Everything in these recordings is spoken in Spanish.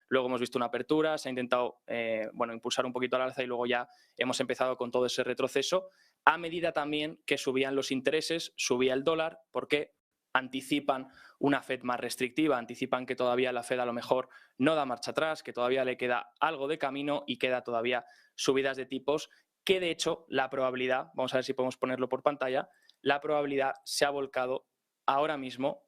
luego hemos visto una apertura, se ha intentado impulsar un poquito al alza y luego ya hemos empezado con todo ese retroceso, a medida también que subían los intereses, subía el dólar, porque anticipan una Fed más restrictiva, anticipan que todavía la Fed a lo mejor no da marcha atrás, que todavía le queda algo de camino y queda todavía subidas de tipos, que de hecho la probabilidad, vamos a ver si podemos ponerlo por pantalla, la probabilidad se ha volcado ahora mismo.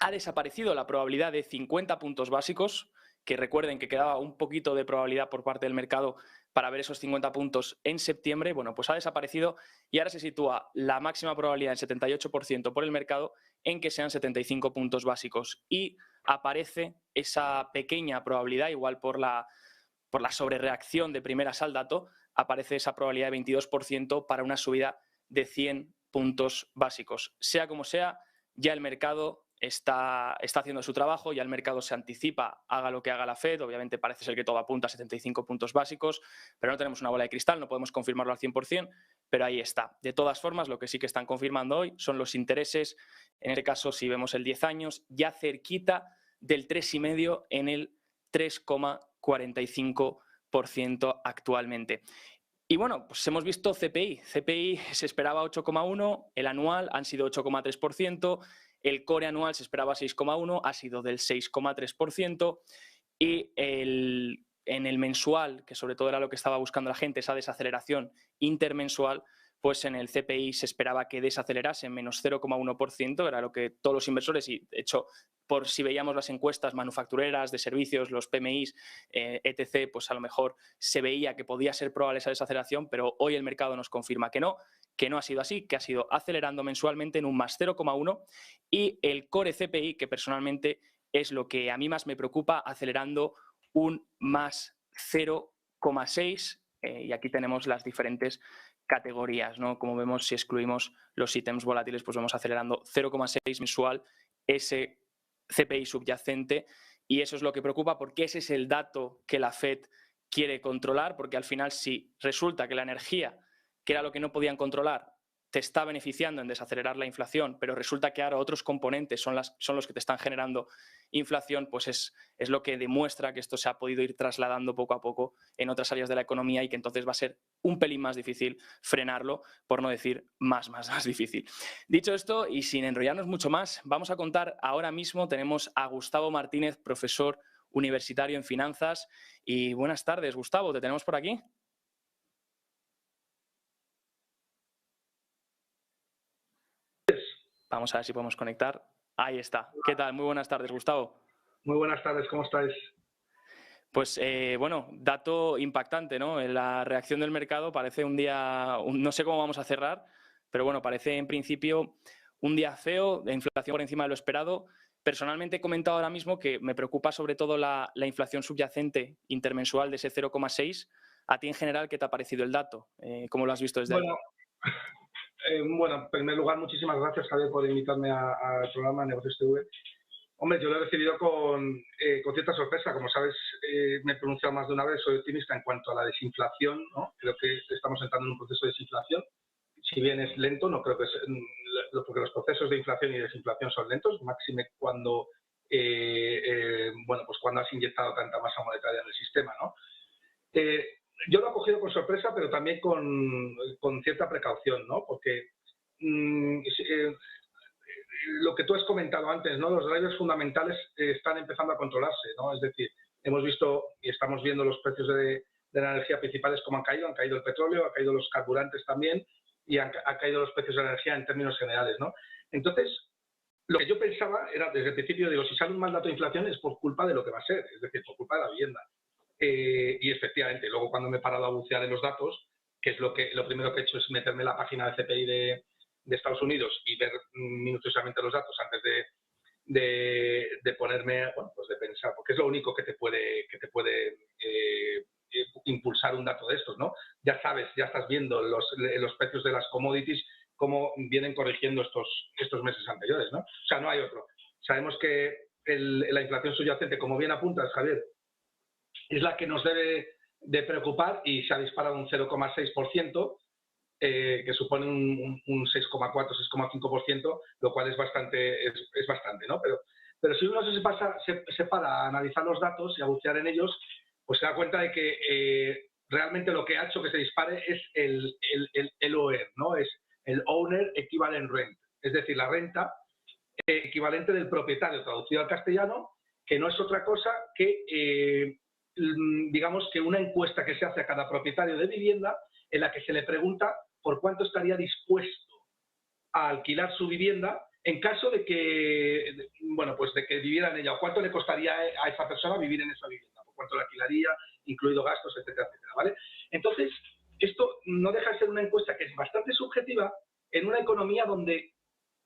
Ha desaparecido la probabilidad de 50 puntos básicos, que recuerden que quedaba un poquito de probabilidad por parte del mercado para ver esos 50 puntos en septiembre. Bueno, pues ha desaparecido y ahora se sitúa la máxima probabilidad en 78% por el mercado en que sean 75 puntos básicos. Y aparece esa pequeña probabilidad, igual por la sobrereacción de primeras al dato, aparece esa probabilidad de 22% para una subida de 100 puntos básicos. Sea como sea, ya el mercado está haciendo su trabajo, ya el mercado se anticipa, haga lo que haga la Fed, obviamente parece ser que todo apunta a 75 puntos básicos, pero no tenemos una bola de cristal, no podemos confirmarlo al 100%, pero ahí está. De todas formas, lo que sí que están confirmando hoy son los intereses, en este caso si vemos el 10 años, ya cerquita del 3,5 en el 3,45% actualmente. Y bueno, pues hemos visto CPI. CPI se esperaba 8,1, el anual han sido 8,3%, el core anual se esperaba 6,1, ha sido del 6,3%, y en el mensual, que sobre todo era lo que estaba buscando la gente, esa desaceleración intermensual, pues en el CPI se esperaba que desacelerase en menos 0,1%, era lo que todos los inversores, y de hecho, por si veíamos las encuestas manufactureras, de servicios, los PMIs, etc., pues a lo mejor se veía que podía ser probable esa desaceleración, pero hoy el mercado nos confirma que no ha sido así, que ha sido acelerando mensualmente en un más 0,1, y el core CPI, que personalmente es lo que a mí más me preocupa, acelerando un más 0,6, y aquí tenemos las diferentes categorías, ¿no? Como vemos, si excluimos los ítems volátiles, pues vamos acelerando 0,6 mensual ese CPI subyacente, y eso es lo que preocupa porque ese es el dato que la Fed quiere controlar, porque al final si resulta que la energía, que era lo que no podían controlar, te está beneficiando en desacelerar la inflación, pero resulta que ahora otros componentes son los que te están generando inflación, pues es lo que demuestra que esto se ha podido ir trasladando poco a poco en otras áreas de la economía y que entonces va a ser un pelín más difícil frenarlo, por no decir más difícil. Dicho esto, y sin enrollarnos mucho más, vamos a contar ahora mismo, tenemos a Gustavo Martínez, profesor universitario en finanzas. Y buenas tardes, Gustavo, ¿te tenemos por aquí? Vamos a ver si podemos conectar. Ahí está. ¿Qué tal? Muy buenas tardes, Gustavo. Muy buenas tardes, ¿cómo estáis? Pues bueno, dato impactante, ¿no? La reacción del mercado parece un día, no sé cómo vamos a cerrar, pero bueno, parece en principio un día feo, de inflación por encima de lo esperado. Personalmente he comentado ahora mismo que me preocupa sobre todo la inflación subyacente intermensual de ese 0,6. ¿A ti en general qué te ha parecido el dato? ¿Cómo lo has visto desde ahí? Bueno, en primer lugar, muchísimas gracias, Javier, por invitarme al programa Negocios TV. Hombre, yo lo he recibido con cierta sorpresa. Como sabes, me he pronunciado más de una vez, soy optimista en cuanto a la desinflación, ¿no? Creo que estamos entrando en un proceso de desinflación. Si bien es lento, no creo que porque los procesos de inflación y desinflación son lentos, máxime cuando, pues cuando has inyectado tanta masa monetaria en el sistema, ¿no? Yo lo he cogido con sorpresa, pero también con cierta precaución, ¿no? Porque lo que tú has comentado antes, ¿no? Los drivers fundamentales están empezando a controlarse, ¿no? Es decir, hemos visto y estamos viendo los precios de la energía principales como han caído el petróleo, han caído los carburantes también y han caído los precios de la energía en términos generales, ¿no? Entonces, lo que yo pensaba era, desde el principio, digo, si sale un mal dato de inflación es por culpa de lo que va a ser, es decir, por culpa de la vivienda. Y efectivamente, luego cuando me he parado a bucear en los datos, que es lo primero que he hecho es meterme en la página del CPI de Estados Unidos y ver minuciosamente los datos antes de ponerme, bueno, pues de pensar, porque es lo único que te puede impulsar un dato de estos, ¿no? Ya sabes, ya estás viendo los precios de las commodities, cómo vienen corrigiendo estos meses anteriores, ¿no? O sea, no hay otro. Sabemos que la inflación subyacente, como bien apuntas, Javier, es la que nos debe de preocupar y se ha disparado un 0,6%, que supone un 6,4, 6,5%, lo cual es bastante, ¿no? Pero si uno se para a analizar los datos y a bucear en ellos, pues se da cuenta de que realmente lo que ha hecho que se dispare es el OER, ¿no? Es el Owner Equivalent Rent, es decir, la renta equivalente del propietario, traducido al castellano, que no es otra cosa que, digamos, que una encuesta que se hace a cada propietario de vivienda en la que se le pregunta por cuánto estaría dispuesto a alquilar su vivienda en caso de que, bueno, pues de que viviera en ella, o cuánto le costaría a esa persona vivir en esa vivienda, por cuánto la alquilaría, incluido gastos, etcétera, etcétera, ¿vale? Entonces, esto no deja de ser una encuesta que es bastante subjetiva en una economía donde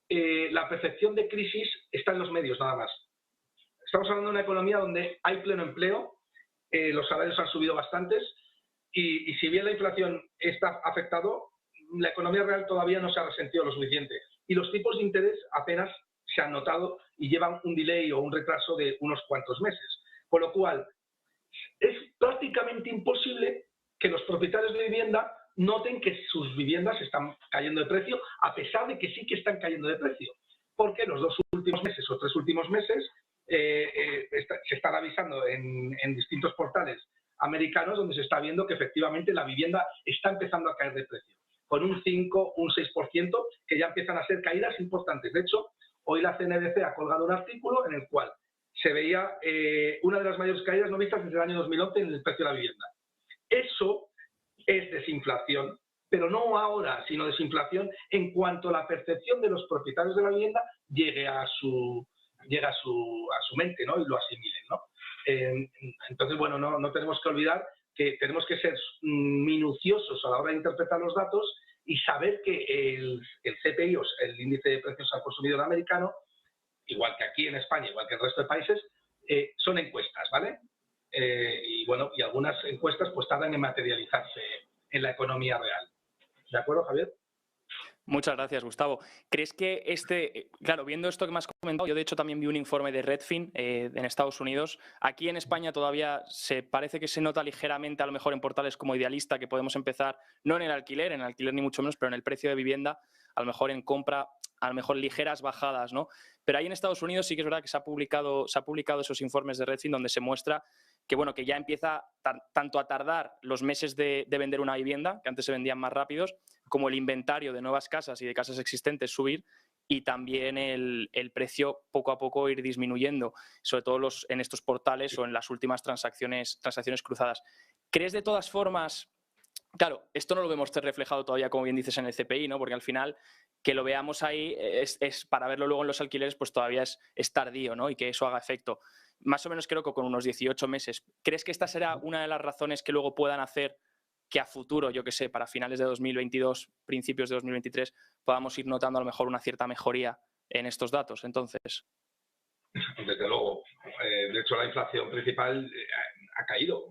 la percepción de crisis está en los medios nada más. Estamos hablando de una economía donde hay pleno empleo, los salarios han subido bastantes y si bien la inflación está afectado, la economía real todavía no se ha resentido lo suficiente y los tipos de interés apenas se han notado y llevan un delay o un retraso de unos cuantos meses. Por lo cual, es prácticamente imposible que los propietarios de vivienda noten que sus viviendas están cayendo de precio, a pesar de que sí que están cayendo de precio. Porque los 2 últimos meses o 3 últimos meses se están avisando en distintos portales americanos donde se está viendo que efectivamente la vivienda está empezando a caer de precio, con un 5, un 6%, que ya empiezan a ser caídas importantes. De hecho, hoy la CNBC ha colgado un artículo en el cual se veía una de las mayores caídas no vistas desde el año 2011 en el precio de la vivienda. Eso es desinflación, pero no ahora, sino desinflación en cuanto la percepción de los propietarios de la vivienda llegue a su mente, ¿no? Y lo asimilen, ¿no? Entonces, bueno, no tenemos que olvidar que tenemos que ser minuciosos a la hora de interpretar los datos y saber que el CPI, o el índice de precios al consumidor americano, igual que aquí en España, igual que el resto de países, son encuestas, ¿vale? Y bueno, y algunas encuestas pues tardan en materializarse en la economía real. ¿De acuerdo, Javier? Muchas gracias, Gustavo. ¿Crees que claro, viendo esto que me has comentado, yo de hecho también vi un informe de Redfin en Estados Unidos. Aquí en España todavía parece que se nota ligeramente, a lo mejor en portales como Idealista, que podemos empezar, no en el alquiler ni mucho menos, pero en el precio de vivienda, a lo mejor en compra, a lo mejor ligeras bajadas, ¿no? Pero ahí en Estados Unidos sí que es verdad que se ha publicado esos informes de Redfin donde se muestra que, bueno, que ya empieza tanto a tardar los meses de vender una vivienda, que antes se vendían más rápidos, como el inventario de nuevas casas y de casas existentes subir, y también el precio poco a poco ir disminuyendo, sobre todo en estos portales o en las últimas transacciones cruzadas. ¿Crees de todas formas? Claro, esto no lo vemos reflejado todavía, como bien dices, en el CPI, ¿no? Porque al final que lo veamos ahí es para verlo luego en los alquileres, pues todavía es tardío, ¿no? Y que eso haga efecto. Más o menos creo que con unos 18 meses. ¿Crees que esta será una de las razones que luego puedan hacer que a futuro, yo que sé, para finales de 2022, principios de 2023, podamos ir notando a lo mejor una cierta mejoría en estos datos, entonces? Desde luego. De hecho, la inflación principal ha caído.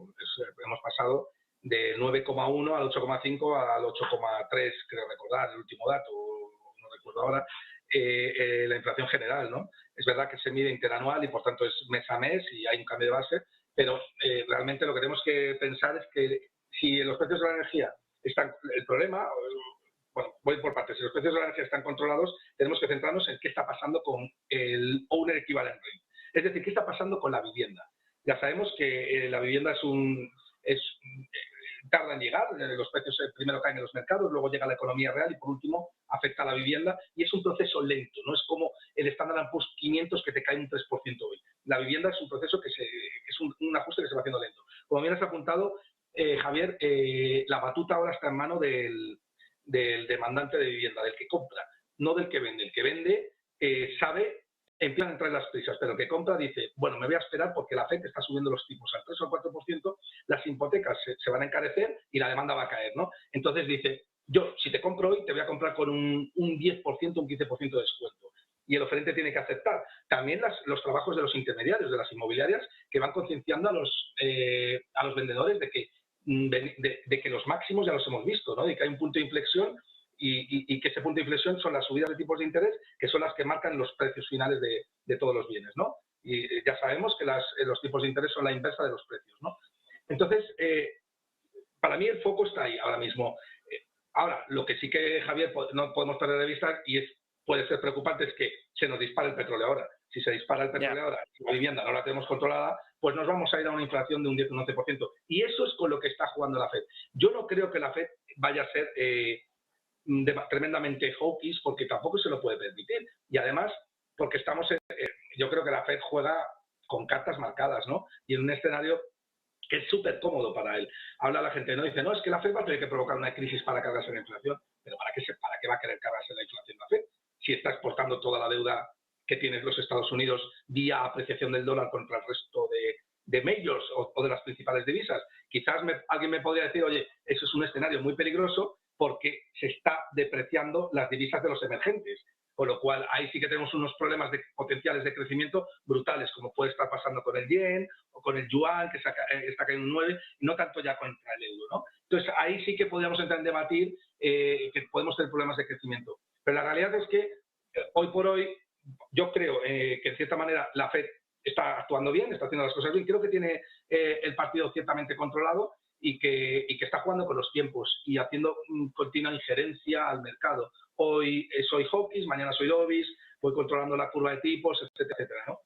Hemos pasado de 9,1 al 8,5 al 8,3, creo recordar, el último dato, no recuerdo ahora, la inflación general, ¿no? Es verdad que se mide interanual y por tanto es mes a mes y hay un cambio de base, pero realmente lo que tenemos que pensar es que si los precios de la energía están, el problema, bueno, voy por partes, si los precios de la energía están controlados, tenemos que centrarnos en qué está pasando con el Owner Equivalent Rent, es decir, qué está pasando con la vivienda. Ya sabemos que la vivienda tarda en llegar, los precios primero caen en los mercados, luego llega la economía real y por último afecta a la vivienda y es un proceso lento, no es como el Standard & Poor's 500 que te cae un 3% hoy. La vivienda es un proceso que es un ajuste que se va haciendo lento. Como bien has apuntado, Javier, la batuta ahora está en mano del demandante de vivienda, del que compra, no del que vende. El que vende sabe, empiezan a entrar las prisas, pero el que compra dice, bueno, me voy a esperar porque la FED está subiendo los tipos al 3 o al 4%, las hipotecas se van a encarecer y la demanda va a caer, ¿no? Entonces dice, yo, si te compro hoy, te voy a comprar con un 10%, un 15% de descuento. Y el oferente tiene que aceptar. También los trabajos de los intermediarios, de las inmobiliarias, que van concienciando a los vendedores de que los máximos ya los hemos visto, ¿no? De que hay un punto de inflexión y que ese punto de inflexión son las subidas de tipos de interés, que son las que marcan los precios finales de todos los bienes, ¿no? Y ya sabemos que los tipos de interés son la inversa de los precios, ¿no? Entonces, para mí el foco está ahí ahora mismo. Ahora, lo que sí que, Javier, no podemos perder de vista y puede ser preocupante es que se nos dispare el petróleo ahora. Si se dispara el petróleo ahora y la vivienda no la tenemos controlada, pues nos vamos a ir a una inflación de un 10 o un 11%. Y eso es con lo que está jugando la Fed. Yo no creo que la Fed vaya a ser tremendamente hawkish, porque tampoco se lo puede permitir. Y además, porque yo creo que la Fed juega con cartas marcadas, ¿no? Y en un escenario que es súper cómodo para él. Habla la gente, ¿no? Dice, no, es que la Fed va a tener que provocar una crisis para cargarse la inflación. Pero ¿para qué va a querer cargarse la inflación la Fed? Si está exportando toda la deuda que tienen los Estados Unidos vía apreciación del dólar contra el resto de majors o de las principales divisas. Quizás alguien me podría decir, oye, eso es un escenario muy peligroso porque se está depreciando las divisas de los emergentes. Con lo cual, ahí sí que tenemos unos problemas potenciales de crecimiento brutales, como puede estar pasando con el yen o con el yuan, que está cayendo un 9, y no tanto ya contra el euro, ¿no? Entonces, ahí sí que podríamos entrar en debatir que podemos tener problemas de crecimiento. Pero la realidad es que hoy por hoy, yo creo que en cierta manera la Fed está actuando bien, está haciendo las cosas bien. Creo que tiene el partido ciertamente controlado y que está jugando con los tiempos y haciendo continua injerencia al mercado. Hoy soy hawkish, mañana soy dovish, voy controlando la curva de tipos, etcétera, etcétera, ¿no?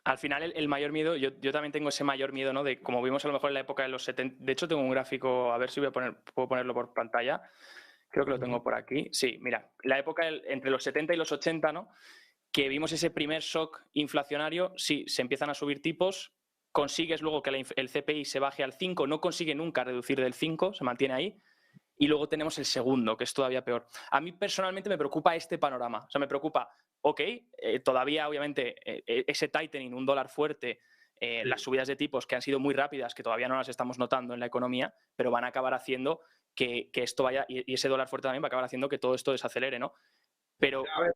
Al final, el mayor miedo, yo también tengo ese mayor miedo, ¿no? De como vimos a lo mejor en la época de los 70. De hecho, tengo un gráfico, a ver si puedo ponerlo por pantalla. Creo que lo tengo por aquí. Sí, mira, la época entre los 70 y los 80, ¿no? Que vimos ese primer shock inflacionario, sí, se empiezan a subir tipos, consigues luego que el CPI se baje al 5, no consigue nunca reducir del 5, se mantiene ahí, y luego tenemos el segundo, que es todavía peor. A mí personalmente me preocupa este panorama, o sea, me preocupa, todavía obviamente ese tightening, un dólar fuerte, las subidas de tipos que han sido muy rápidas, que todavía no las estamos notando en la economía, pero van a acabar haciendo que esto vaya, y ese dólar fuerte también va a acabar haciendo que todo esto desacelere, ¿no? Pero... A ver,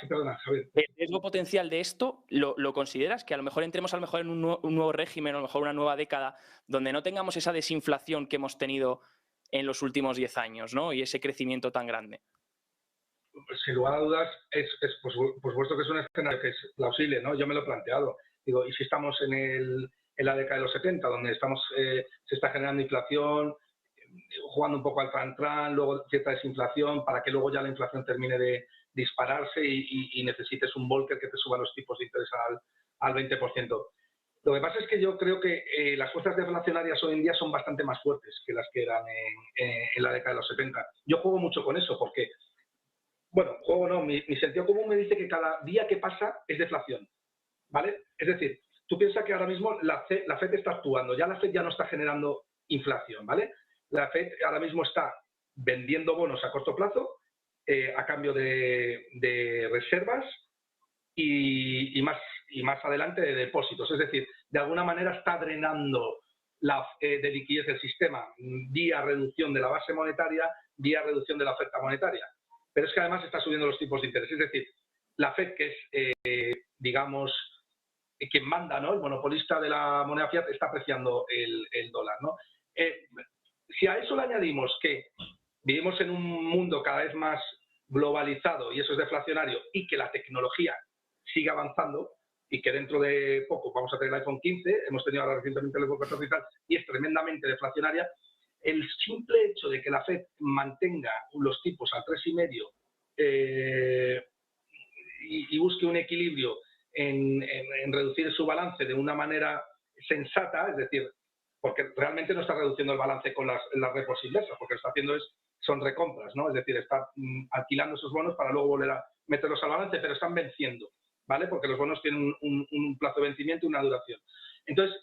perdona, Javier. ¿El riesgo potencial de esto lo consideras? Que a lo mejor entremos a lo mejor en un nuevo régimen, o a lo mejor una nueva década, donde no tengamos esa desinflación que hemos tenido en los últimos 10 años, ¿no? Y ese crecimiento tan grande. Sin lugar a dudas, por supuesto que es un escenario que es plausible, ¿no? Yo me lo he planteado. Digo, ¿y si estamos en la década de los 70, donde se está generando inflación, jugando un poco al tran-tran, luego cierta desinflación, para que luego ya la inflación termine de dispararse y necesites un volcker que te suba los tipos de interés al 20%? Lo que pasa es que yo creo que las fuerzas deflacionarias hoy en día son bastante más fuertes que las que eran en la década de los 70. Yo juego mucho con eso porque, bueno, juego no, mi sentido común me dice que cada día que pasa es deflación, ¿vale? Es decir, tú piensas que ahora mismo la Fed está actuando, ya la Fed ya no está generando inflación, ¿vale? La Fed ahora mismo está vendiendo bonos a corto plazo a cambio de reservas y más adelante de depósitos. Es decir, de alguna manera está drenando de liquidez del sistema vía reducción de la base monetaria, vía reducción de la oferta monetaria. Pero es que además está subiendo los tipos de interés. Es decir, la Fed, que es, digamos, quien manda, ¿no? El monopolista de la moneda fiat, está apreciando el dólar, ¿no? Si a eso le añadimos que vivimos en un mundo cada vez más globalizado y eso es deflacionario y que la tecnología sigue avanzando y que dentro de poco vamos a tener el iPhone 15, hemos tenido ahora recientemente el iPhone 14 y tal, y es tremendamente deflacionaria, el simple hecho de que la Fed mantenga los tipos a 3,5 y busque un equilibrio en reducir su balance de una manera sensata, es decir, porque realmente no está reduciendo el balance con las repos inversas, porque lo que está haciendo son recompras, ¿no? Es decir, está alquilando esos bonos para luego volver a meterlos al balance, pero están venciendo, ¿vale? Porque los bonos tienen un plazo de vencimiento y una duración. Entonces,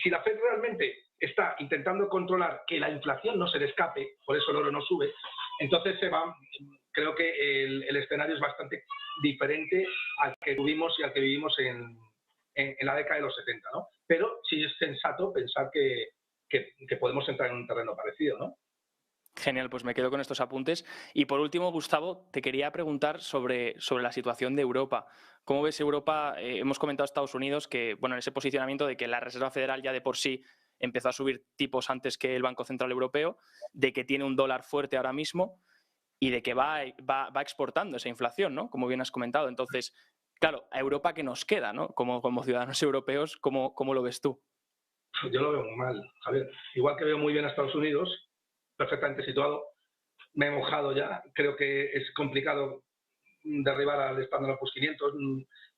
si la Fed realmente está intentando controlar que la inflación no se le escape, por eso el oro no sube, entonces creo que el escenario es bastante diferente al que tuvimos y al que vivimos en la década de los 70, ¿no? Pero sí es sensato pensar que podemos entrar en un terreno parecido, ¿no? Genial, pues me quedo con estos apuntes. Y por último, Gustavo, te quería preguntar sobre la situación de Europa. ¿Cómo ves Europa? Hemos comentado Estados Unidos que, bueno, en ese posicionamiento de que la Reserva Federal ya de por sí empezó a subir tipos antes que el Banco Central Europeo, de que tiene un dólar fuerte ahora mismo y de que va exportando esa inflación, ¿no? Como bien has comentado. Entonces, claro, a Europa que nos queda, ¿no? Como ciudadanos europeos, ¿cómo lo ves tú? Yo lo veo muy mal, Javier. Igual que veo muy bien a Estados Unidos, perfectamente situado. Me he mojado ya. Creo que es complicado derribar al Standard & Poor's 500.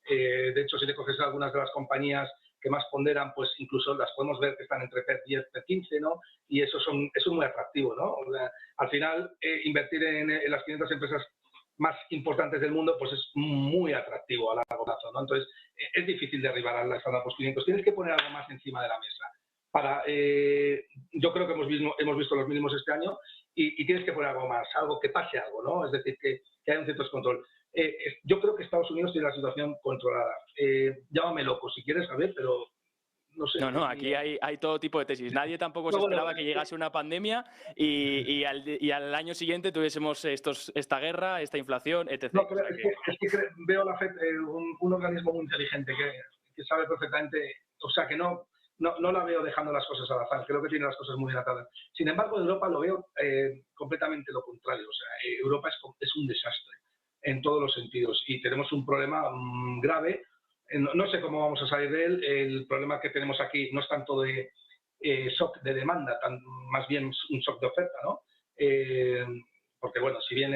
De hecho, si te coges algunas de las compañías que más ponderan, pues incluso las podemos ver que están entre PER 10, PER 15, ¿no? Y eso es muy atractivo, ¿no? O sea, al final, invertir en las 500 empresas más importantes del mundo, pues es muy atractivo a largo plazo, ¿no? Entonces, es difícil derribar al Standard & Poor's 500. Tienes que poner algo más encima de la mesa. Yo creo que hemos visto los mínimos este año y tienes que poner algo más, algo que pase algo, ¿no? Es decir, que haya un cierto descontrol. Yo creo que Estados Unidos tiene la situación controlada. Llámame loco si quieres, Javier, pero no sé. No, aquí hay todo tipo de tesis. Nadie tampoco se esperaba que llegase una pandemia y al año siguiente tuviésemos esta guerra, esta inflación, etc. No, pero es que veo la FED un organismo muy inteligente que sabe perfectamente, o sea, que no la veo dejando las cosas al azar, creo que tiene las cosas muy bien atadas. Sin embargo, Europa lo veo completamente lo contrario. O sea, Europa es un desastre en todos los sentidos y tenemos un problema grave. No sé cómo vamos a salir de él. El problema que tenemos aquí no es tanto de shock de demanda, más bien un shock de oferta, ¿no? Porque, bueno, si bien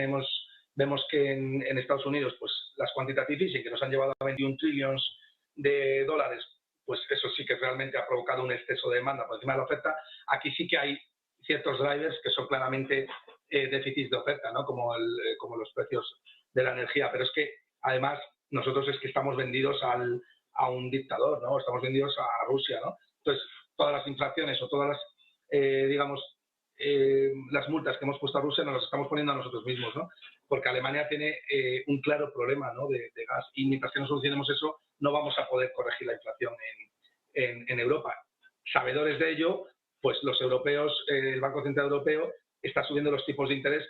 vemos que en Estados Unidos, pues las quantitative easing que nos han llevado a 21 trillones de dólares, pues eso sí que realmente ha provocado un exceso de demanda por encima de la oferta. Aquí sí que hay ciertos drivers que son claramente déficits de oferta, ¿no? Como los precios de la energía. Pero es que, además, nosotros es que estamos vendidos a un dictador, ¿no? Estamos vendidos a Rusia, ¿no? Entonces, todas las inflaciones o todas las, las multas que hemos puesto a Rusia nos las estamos poniendo a nosotros mismos, ¿no? Porque Alemania tiene un claro problema, ¿no? de gas, y mientras que no solucionemos eso, no vamos a poder corregir la inflación en Europa. Sabedores de ello, pues los europeos, el Banco Central Europeo está subiendo los tipos de interés,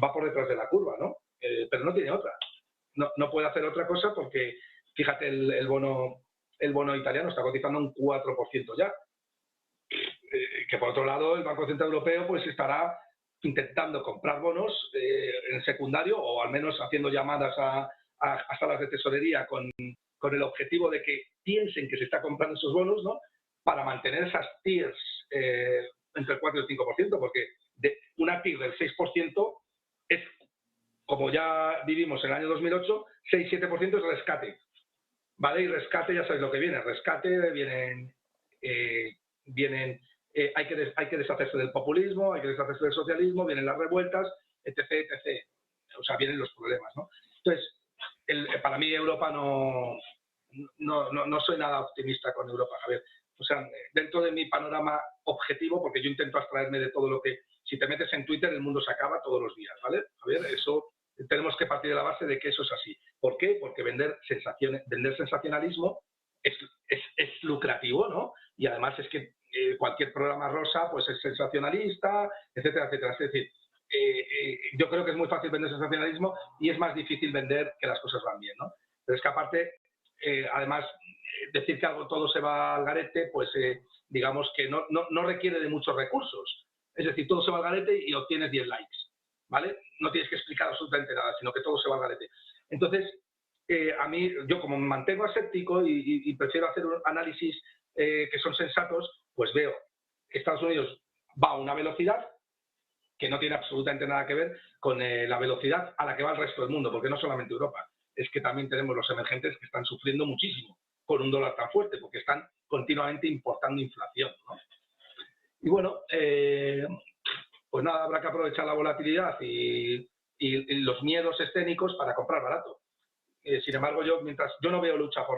va por detrás de la curva, ¿no? Pero no tiene otra. No puede hacer otra cosa porque, fíjate, el bono italiano está cotizando un 4% ya. Que por otro lado el Banco Central Europeo pues estará intentando comprar bonos en secundario, o al menos haciendo llamadas a salas de tesorería con el objetivo de que piensen que se está comprando esos bonos, ¿no? Para mantener esas tiers entre el 4 y el 5%, porque una tier del 6% es, como ya vivimos en el año 2008, 6-7% es rescate, ¿vale? Y rescate, ya sabéis lo que viene. Rescate hay que deshacerse del populismo, hay que deshacerse del socialismo, vienen las revueltas, etc., etc. O sea, vienen los problemas, ¿no? Entonces, para mí Europa no soy nada optimista con Europa, Javier. O sea, dentro de mi panorama objetivo, porque yo intento abstraerme de todo lo que... Si te metes en Twitter, el mundo se acaba todos los días, ¿vale? Javier, eso tenemos que partir de la base de que eso es así. ¿Por qué? Porque vender sensacionalismo es lucrativo, ¿no? Y además es que cualquier programa rosa pues es sensacionalista, etcétera, etcétera. Es decir, yo creo que es muy fácil vender sensacionalismo y es más difícil vender que las cosas van bien, ¿no? Pero es que aparte, además, decir que algo todo se va al garete, pues digamos que no requiere de muchos recursos. Es decir, todo se va al garete y obtienes 10 likes, ¿vale? No tienes que explicar absolutamente nada, sino que todo se va al garete. Entonces, a mí, yo como me mantengo aséptico y prefiero hacer un análisis que son sensatos, pues veo que Estados Unidos va a una velocidad que no tiene absolutamente nada que ver con la velocidad a la que va el resto del mundo, porque no solamente Europa, es que también tenemos los emergentes que están sufriendo muchísimo con un dólar tan fuerte, porque están continuamente importando inflación, ¿no? Y bueno, pues nada, habrá que aprovechar la volatilidad y los miedos escénicos para comprar barato. Sin embargo, yo no veo lucha por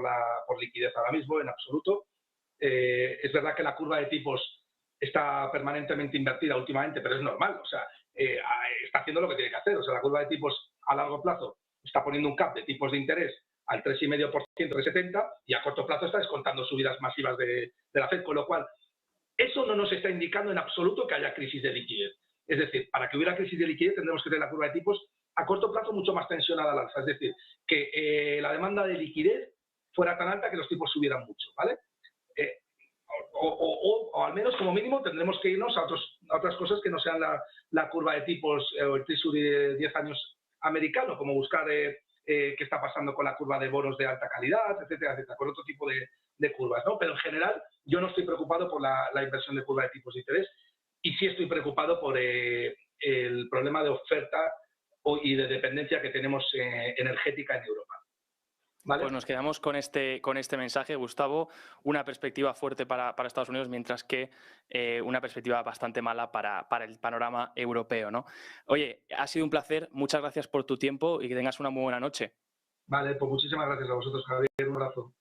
liquidez ahora mismo, en absoluto. Es verdad que la curva de tipos está permanentemente invertida últimamente, pero es normal. O sea, está haciendo lo que tiene que hacer. O sea, la curva de tipos a largo plazo está poniendo un cap de tipos de interés al 3,5% de 70 y a corto plazo está descontando subidas masivas de la FED, con lo cual eso no nos está indicando en absoluto que haya crisis de liquidez. Es decir, para que hubiera crisis de liquidez tendremos que tener la curva de tipos a corto plazo mucho más tensionada al alza. Es decir, que la demanda de liquidez fuera tan alta que los tipos subieran mucho, ¿vale? O al menos, como mínimo, tendremos que irnos a otras cosas que no sean la curva de tipos o el Treasury de 10 años americano, como buscar qué está pasando con la curva de bonos de alta calidad, etcétera, etcétera, con otro tipo de curvas, ¿no? Pero en general, yo no estoy preocupado por la inversión de curva de tipos de interés y sí estoy preocupado por el problema de oferta y de dependencia que tenemos energética en Europa. ¿Vale? Pues nos quedamos con este mensaje, Gustavo, una perspectiva fuerte para Estados Unidos, mientras que una perspectiva bastante mala para el panorama europeo, ¿no? Oye, ha sido un placer, muchas gracias por tu tiempo y que tengas una muy buena noche. Vale, pues muchísimas gracias a vosotros, Javier, un abrazo.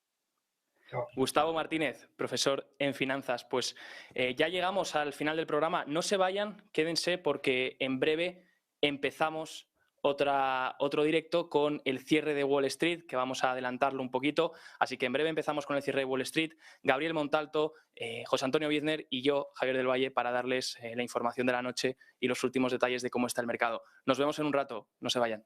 Chao. Gustavo Martínez, profesor en finanzas. Pues ya llegamos al final del programa. No se vayan, quédense porque en breve empezamos otro directo con el cierre de Wall Street, que vamos a adelantarlo un poquito. Así que en breve empezamos con el cierre de Wall Street. Gabriel Montalto, José Antonio Wiesner y yo, Javier del Valle, para darles la información de la noche y los últimos detalles de cómo está el mercado. Nos vemos en un rato, no se vayan.